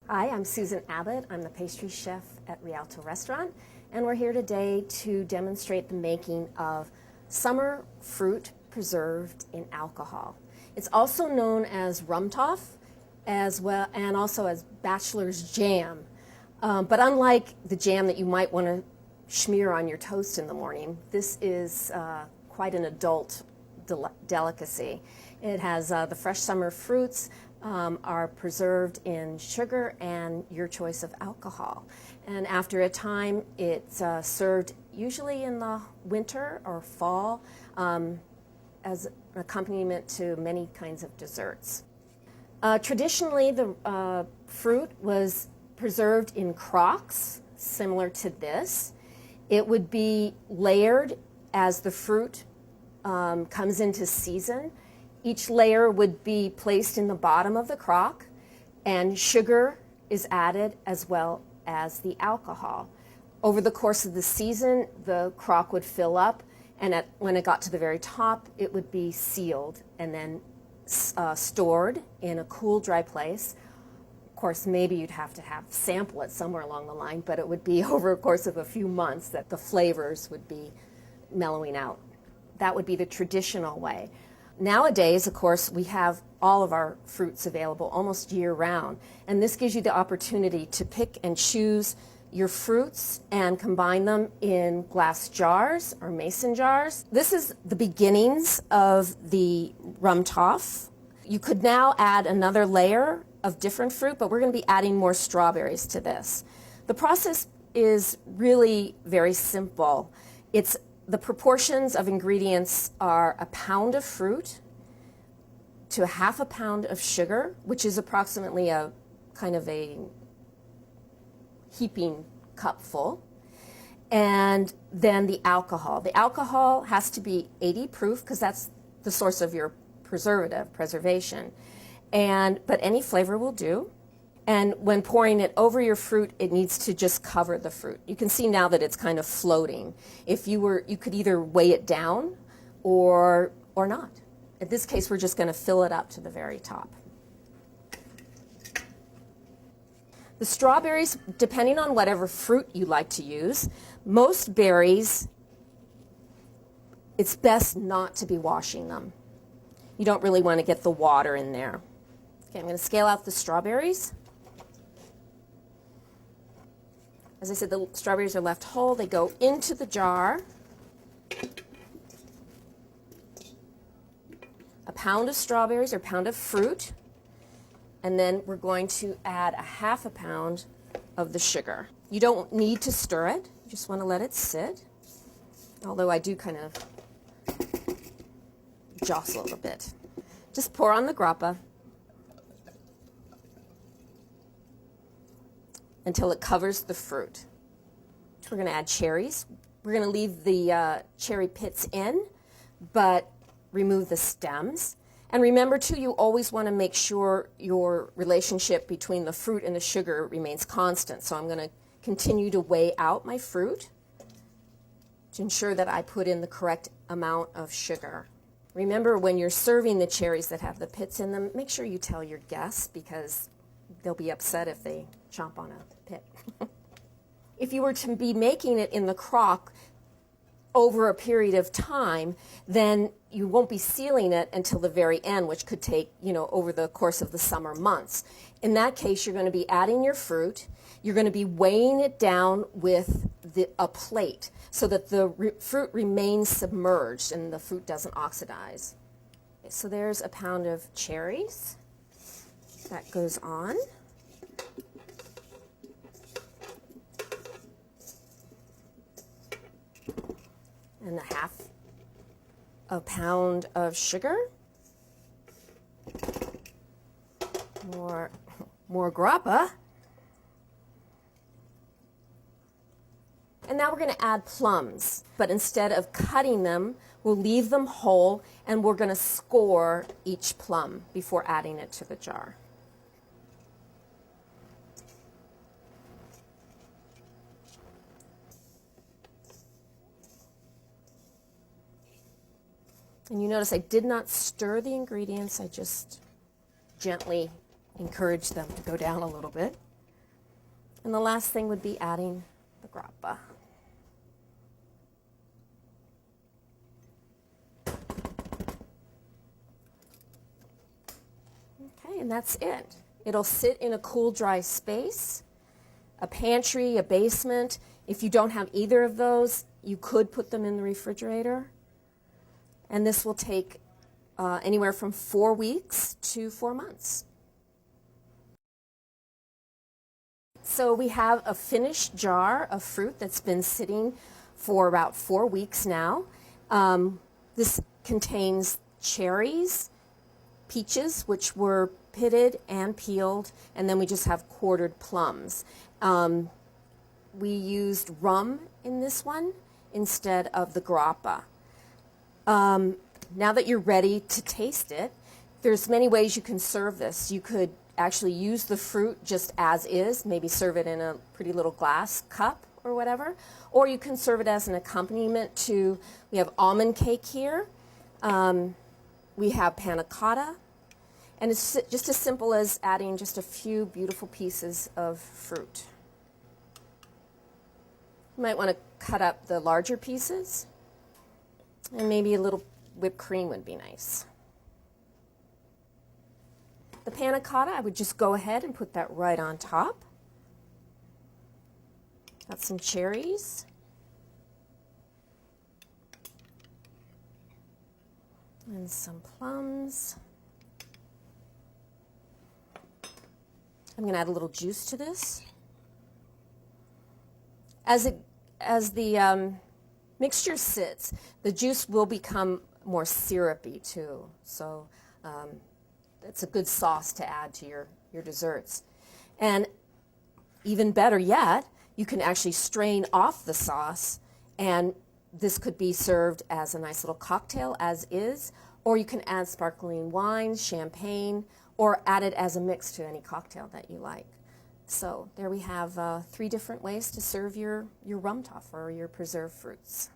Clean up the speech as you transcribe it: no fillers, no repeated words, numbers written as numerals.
Hi, I'm Susan Abbott. I'm the pastry chef at Rialto Restaurant, and we're here today to demonstrate the making of summer fruit preserved in alcohol. It's also known as Rumtopf, as well, and also as bachelor's jam. But unlike the jam that you might want to smear on your toast in the morning, this is quite an adult delicacy. It has the fresh summer fruits are preserved in sugar and your choice of alcohol. And after a time, it's served usually in the winter or fall as an accompaniment to many kinds of desserts. Traditionally, the fruit was preserved in crocks, similar to this. It would be layered as the fruit comes into season. Each layer would be placed in the bottom of the crock, and sugar is added as well as the alcohol. Over the course of the season, the crock would fill up, and when it got to the very top, it would be sealed and then stored in a cool, dry place. Of course, maybe you'd have to sample it somewhere along the line, but it would be over a course of a few months that the flavors would be mellowing out. That would be the traditional way. Nowadays, of course, we have all of our fruits available almost year-round, and this gives you the opportunity to pick and choose your fruits and combine them in glass jars or mason jars. This is the beginnings of the Rumtopf. You could now add another layer of different fruit, but we're going to be adding more strawberries to this. The process is really very simple. The proportions of ingredients are a pound of fruit to a half a pound of sugar, which is approximately a kind of a heaping cup full, and then the alcohol. The alcohol has to be 80 proof because that's the source of your preservation. But any flavor will do. And when pouring it over your fruit, it needs to just cover the fruit. You can see now that it's kind of floating. If you could either weigh it down or not. In this case, we're just going to fill it up to the very top. The strawberries, depending on whatever fruit you like to use, most berries, it's best not to be washing them. You don't really want to get the water in there. Okay, I'm going to scale out the strawberries. As I said, the strawberries are left whole. They go into the jar. A pound of strawberries or pound of fruit. And then we're going to add a half a pound of the sugar. You don't need to stir it. You just want to let it sit. Although I do kind of jostle it a bit. Just pour on the grappa until it covers the fruit. We're going to add cherries. We're going to leave the cherry pits in, but remove the stems. And remember, too, you always want to make sure your relationship between the fruit and the sugar remains constant. So I'm going to continue to weigh out my fruit to ensure that I put in the correct amount of sugar. Remember, when you're serving the cherries that have the pits in them, make sure you tell your guests because they'll be upset if they chomp on a pit. If you were to be making it in the crock over a period of time, then you won't be sealing it until the very end, which could take, over the course of the summer months. In that case, you're going to be adding your fruit. You're going to be weighing it down with a plate so that the fruit remains submerged and the fruit doesn't oxidize. Okay, so there's a pound of cherries. That goes on. And a half a pound of sugar. More grappa. And now we're going to add plums, but instead of cutting them, we'll leave them whole, and we're going to score each plum before adding it to the jar. And you notice I did not stir the ingredients, I just gently encouraged them to go down a little bit. And the last thing would be adding the grappa. Okay, and that's it. It'll sit in a cool, dry space, a pantry, a basement. If you don't have either of those, you could put them in the refrigerator. And this will take anywhere from 4 weeks to 4 months. So we have a finished jar of fruit that's been sitting for about 4 weeks now. This contains cherries, peaches, which were pitted and peeled, and then we just have quartered plums. We used rum in this one instead of the grappa. Now that you're ready to taste it, there's many ways you can serve this. You could actually use the fruit just as is, maybe serve it in a pretty little glass cup or whatever, or you can serve it as an accompaniment to, we have almond cake here, we have panna cotta, and it's just as simple as adding just a few beautiful pieces of fruit. You might want to cut up the larger pieces, and maybe a little whipped cream would be nice. The panna cotta, I would just go ahead and put that right on top. Got some cherries. And some plums. I'm going to add a little juice to this. As the mixture sits, the juice will become more syrupy too. So it's a good sauce to add to your desserts. And even better yet, you can actually strain off the sauce, and this could be served as a nice little cocktail as is, or you can add sparkling wine, champagne, or add it as a mix to any cocktail that you like. So there we have 3 different ways to serve your Rumtopf or your preserved fruits.